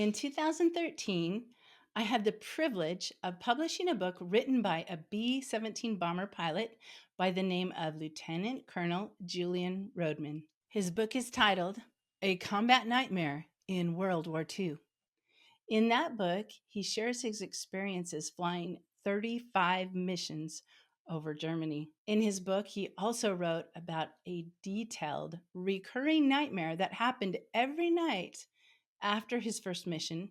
In 2013, I had the privilege of publishing a book written by a B-17 bomber pilot by the name of Lieutenant Colonel Julian Roadman. His book is titled A Combat Nightmare in World War II. In that book, he shares his experiences flying 35 missions over Germany. In his book, he also wrote about a detailed, recurring nightmare that happened every night after his first mission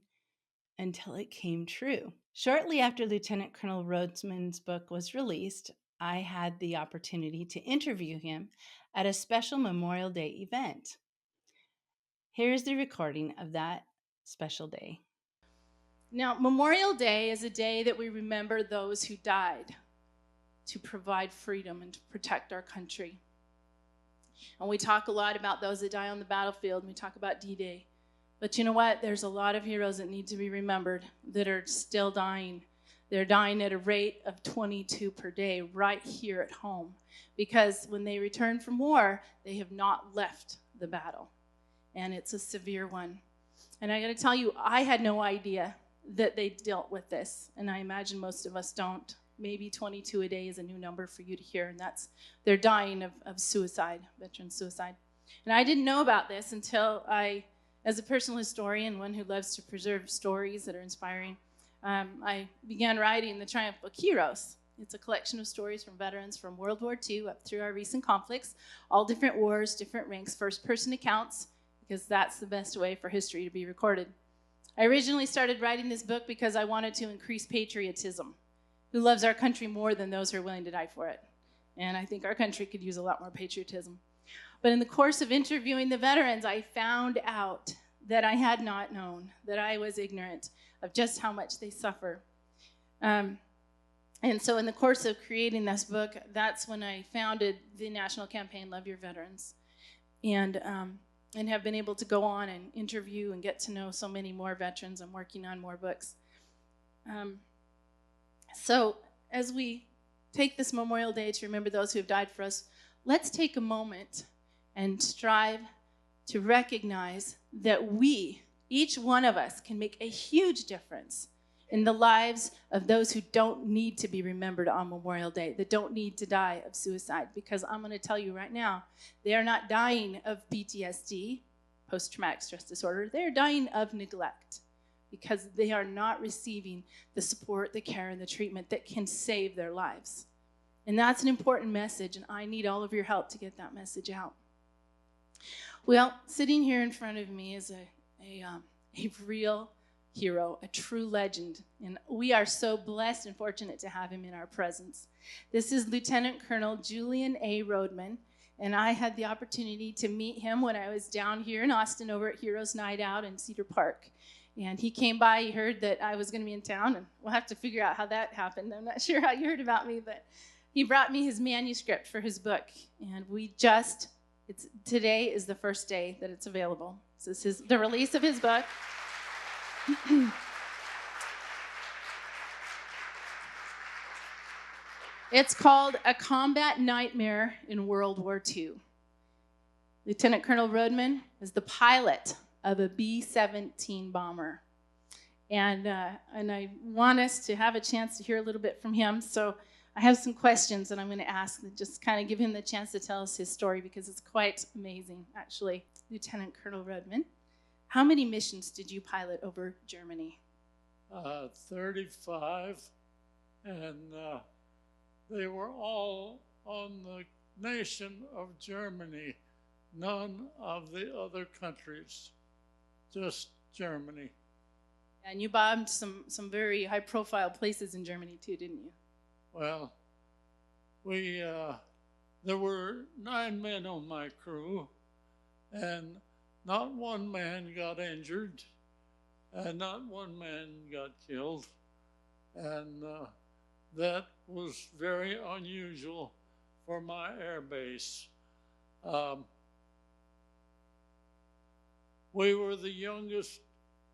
until it came true. Shortly after Lieutenant Colonel Roadman's book was released, I had the opportunity to interview him at a special Memorial Day event. Here's the recording of that special day. Now, Memorial Day is a day that we remember those who died to provide freedom and to protect our country. And we talk a lot about those that die on the battlefield, and we talk about D-Day. But you know what? There's a lot of heroes that need to be remembered that are still dying. They're dying at a rate of 22 per day right here at home, because when they return from war, they have not left the battle. And it's a severe one. And I got to tell you, I had no idea that they dealt with this, and I imagine most of us don't. Maybe 22 a day is a new number for you to hear, and that's they're dying of suicide, veteran suicide. And I didn't know about this until I, as a personal historian, one who loves to preserve stories that are inspiring, I began writing the Triumph Book Heroes. It's a collection of stories from veterans from World War II up through our recent conflicts, all different wars, different ranks, first-person accounts, because that's the best way for history to be recorded. I originally started writing this book because I wanted to increase patriotism. Who loves our country more than those who are willing to die for it? And I think our country could use a lot more patriotism. But in the course of interviewing the veterans, I found out that I had not known, that I was ignorant of just how much they suffer. And so in the course of creating this book, that's when I founded the national campaign, Love Your Veterans. And have been able to go on and interview and get to know so many more veterans. I'm working on more books. So as we take this Memorial Day to remember those who have died for us, let's take a moment and strive to recognize that we, each one of us, can make a huge difference in the lives of those who don't need to be remembered on Memorial Day, that don't need to die of suicide. Because I'm going to tell you right now, they are not dying of PTSD, post-traumatic stress disorder. They are dying of neglect because they are not receiving the support, the care, and the treatment that can save their lives. And that's an important message, and I need all of your help to get that message out. Well, sitting here in front of me is a real hero, a true legend, and we are so blessed and fortunate to have him in our presence. This is Lieutenant Colonel Julian A. Roadman, and I had the opportunity to meet him when I was down here in Austin over at Heroes Night Out in Cedar Park. And he came by, he heard that I was going to be in town, and we'll have to figure out how that happened. I'm not sure how you heard about me, but he brought me his manuscript for his book, and today is the first day that it's available. So this is the release of his book. It's called A Combat Nightmare in World War II. Lieutenant Colonel Roodman is the pilot of a B-17 bomber. And I want us to have a chance to hear a little bit from him. So I have some questions that I'm going to ask that just kind of give him the chance to tell us his story, because it's quite amazing, actually. Lieutenant Colonel Roodman, how many missions did you pilot over Germany? 35, and they were all on the nation of Germany, none of the other countries, just Germany. And you bombed some very high-profile places in Germany too, didn't you? Well, there were 9 men on my crew, and not one man got injured, and not one man got killed, and that was very unusual for my air base. We were the youngest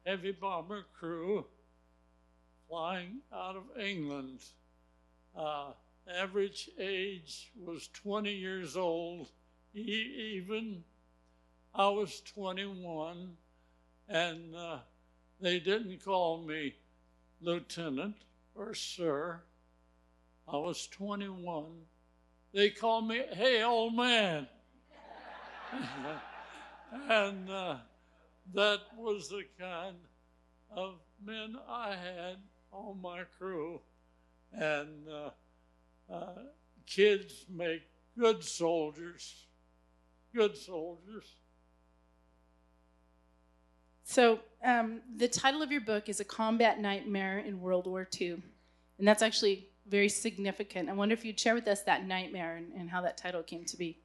heavy bomber crew flying out of England. Average age was 20 years old, even. I was 21, and They didn't call me lieutenant or sir. I was 21. They called me, hey, old man. And that was the kind of men I had on my crew. And kids make good soldiers, good soldiers. So the title of your book is A Combat Nightmare in World War II. And that's actually very significant. I wonder if you'd share with us that nightmare and how that title came to be.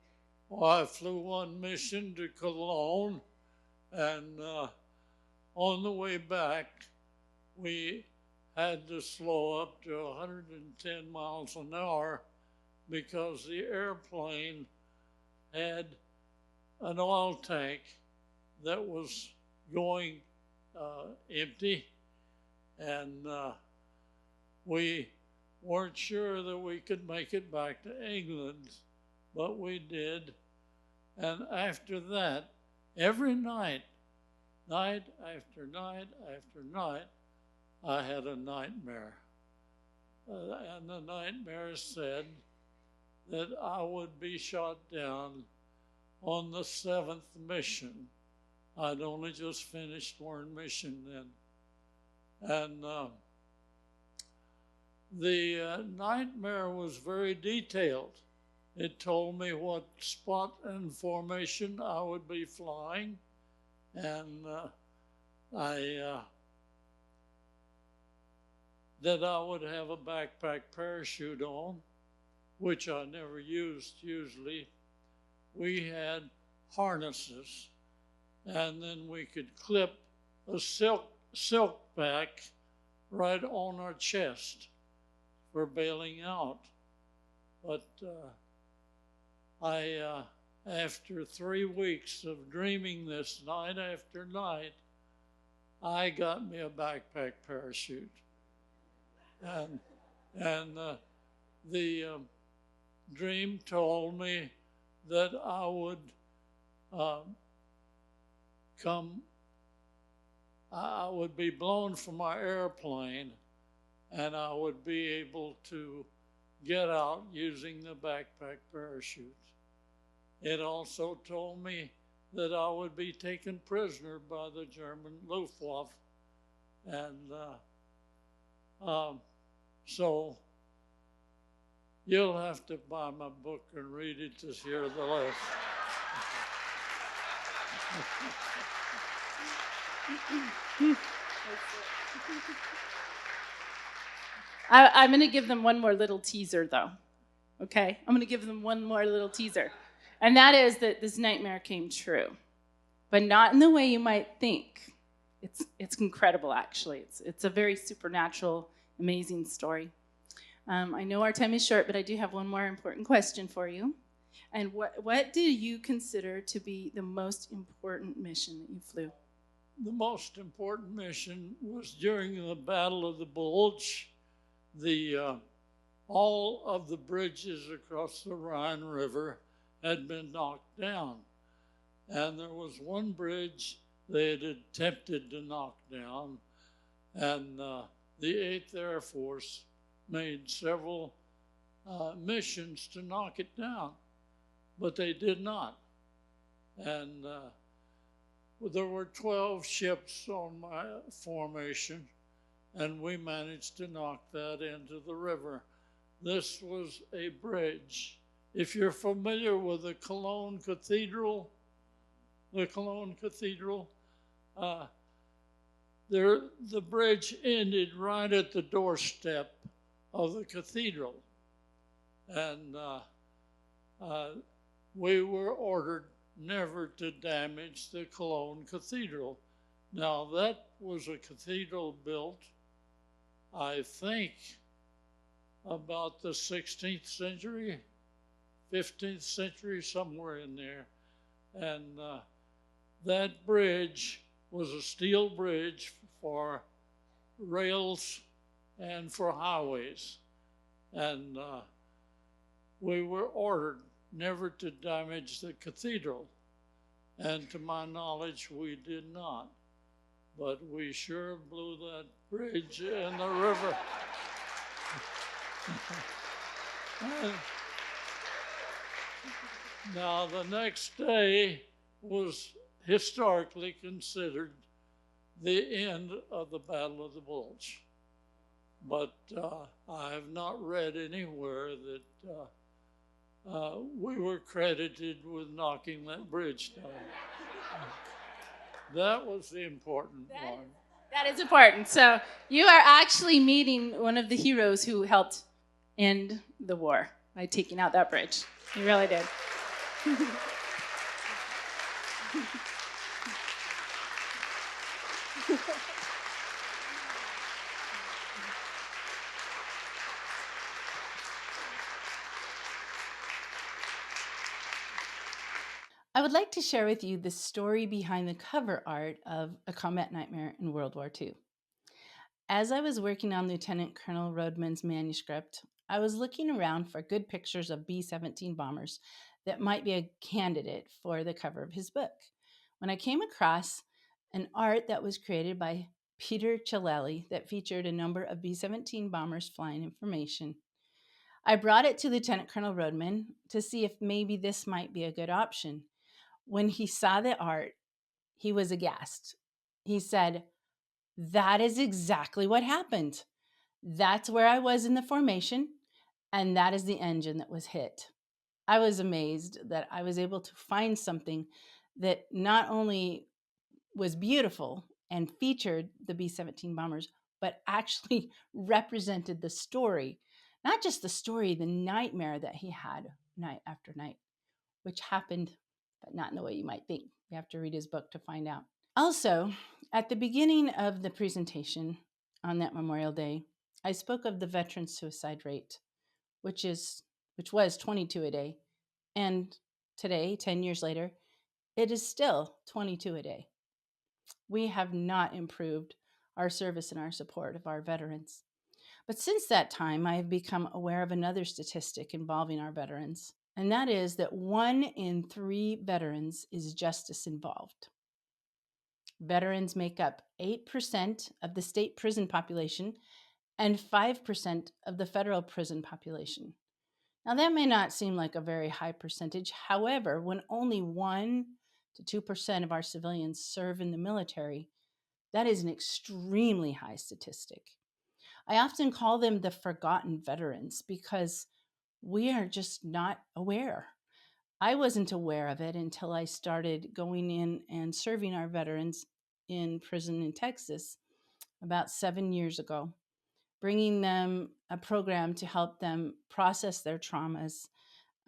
Well, I flew one mission to Cologne, and on the way back, we had to slow up to 110 miles an hour because the airplane had an oil tank that was going empty, and we weren't sure that we could make it back to England, but we did. And after that, every night, night after night after night, I had a nightmare. And the nightmare said that I would be shot down on the 7th mission. I'd only just finished one mission then. And the nightmare was very detailed. It told me what spot and formation I would be flying, and that I would have a backpack parachute on, which I never used usually. We had harnesses, and then we could clip a silk pack right on our chest for bailing out. But after 3 weeks of dreaming this night after night, I got me a backpack parachute. And the dream told me that I would I would be blown from my airplane, and I would be able to get out using the backpack parachute. It also told me that I would be taken prisoner by the German Luftwaffe. And so you'll have to buy my book and read it to hear the rest. I'm going to give them one more little teaser, though. Okay? I'm going to give them one more little teaser. And that is that this nightmare came true, but not in the way you might think. It's incredible, actually. It's a very supernatural, amazing story. I know our time is short, but I do have one more important question for you. And what do you consider to be the most important mission that you flew? The most important mission was during the Battle of the Bulge. All of the bridges across the Rhine River had been knocked down. And there was one bridge they had attempted to knock down, and the 8th Air Force made several missions to knock it down, but they did not. And there were 12 ships on my formation, and we managed to knock that into the river. This was a bridge. If you're familiar with the Cologne Cathedral, the bridge ended right at the doorstep of the cathedral. And we were ordered never to damage the Cologne Cathedral. Now, that was a cathedral built, I think, about the 16th century, 15th century, somewhere in there. And that bridge was a steel bridge for rails and for highways. And we were ordered never to damage the cathedral. And to my knowledge, we did not. but we sure blew that bridge in the river. Now, the next day was historically considered the end of the Battle of the Bulge. But I have not read anywhere that we were credited with knocking that bridge down. That was the important one. That is important. So you are actually meeting one of the heroes who helped end the war by taking out that bridge. You really did. I would like to share with you the story behind the cover art of A Combat Nightmare in World War II. As I was working on Lieutenant Colonel Roadman's manuscript, I was looking around for good pictures of B-17 bombers that might be a candidate for the cover of his book, when I came across an art that was created by Peter Chalelli that featured a number of B-17 bombers flying in formation. I brought it to Lieutenant Colonel Roadman to see if maybe this might be a good option. When he saw the art, he was aghast. He said, "That is exactly what happened. That's where I was in the formation, and that is the engine that was hit." I was amazed that I was able to find something that not only was beautiful and featured the B-17 bombers, but actually represented the story. Not just the story, the nightmare that he had night after night, which happened, but not in the way you might think. You have to read his book to find out. Also, at the beginning of the presentation on that Memorial Day, I spoke of the veteran suicide rate, which was 22 a day. And today, 10 years later, it is still 22 a day. We have not improved our service and our support of our veterans. But since that time, I have become aware of another statistic involving our veterans, and that is that 1 in 3 veterans is justice involved. Veterans make up 8% of the state prison population and 5% of the federal prison population. Now, that may not seem like a very high percentage. However, when only 1 to 2% of our civilians serve in the military, that is an extremely high statistic. I often call them the forgotten veterans because we are just not aware. I wasn't aware of it until I started going in and serving our veterans in prison in Texas about 7 years ago, bringing them a program to help them process their traumas,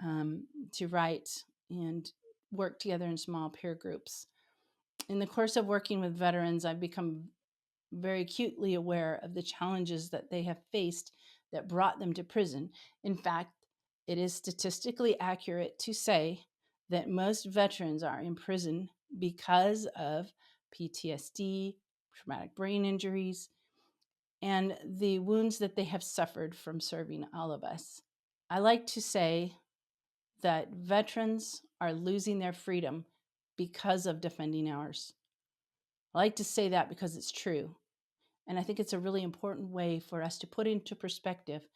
to write and work together in small peer groups. In the course of working with veterans, I've become very acutely aware of the challenges that they have faced that brought them to prison. In fact, it is statistically accurate to say that most veterans are in prison because of PTSD, traumatic brain injuries, and the wounds that they have suffered from serving all of us. I like to say that veterans are losing their freedom because of defending ours. I like to say that because it's true. And I think it's a really important way for us to put into perspective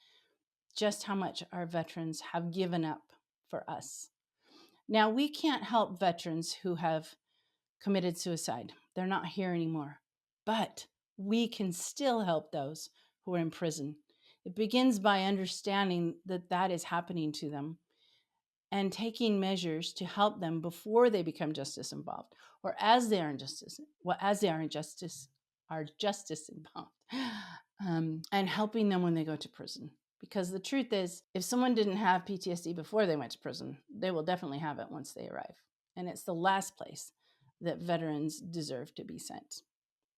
just how much our veterans have given up for us. Now, we can't help veterans who have committed suicide. They're not here anymore. But we can still help those who are in prison. It begins by understanding that that is happening to them and taking measures to help them before they become justice involved, or as they are in justice, involved, and helping them when they go to prison. Because the truth is, if someone didn't have PTSD before they went to prison, they will definitely have it once they arrive. And it's the last place that veterans deserve to be sent,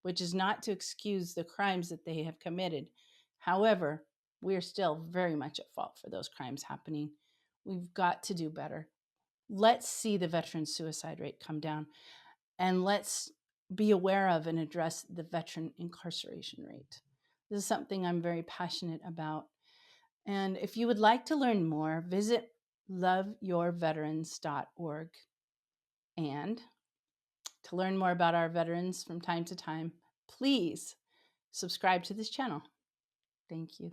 which is not to excuse the crimes that they have committed. However, we are still very much at fault for those crimes happening. We've got to do better. Let's see the veteran suicide rate come down, and let's be aware of and address the veteran incarceration rate. This is something I'm very passionate about. And if you would like to learn more, visit loveyourveterans.org and to learn more about our veterans from time to time, please subscribe to this channel. Thank you.